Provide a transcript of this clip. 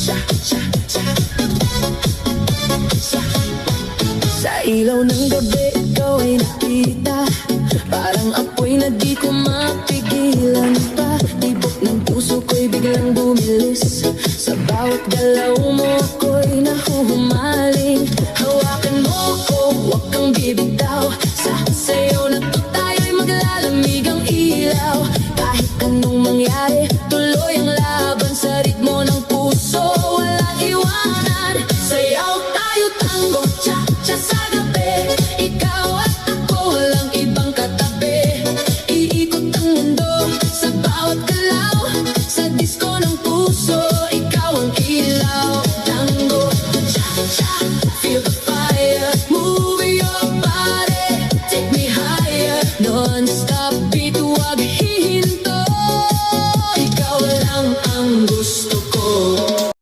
Sa ilaw ng gabi, ikaw ay nakita, parang apoy na di ko mapigilan pa. Tibok ng puso ko'y biglang bumilis, sa bawat galaw mo ako'y nahuhumaling. Hawakan mo ko, huwag kang bibitaw, sa sayo na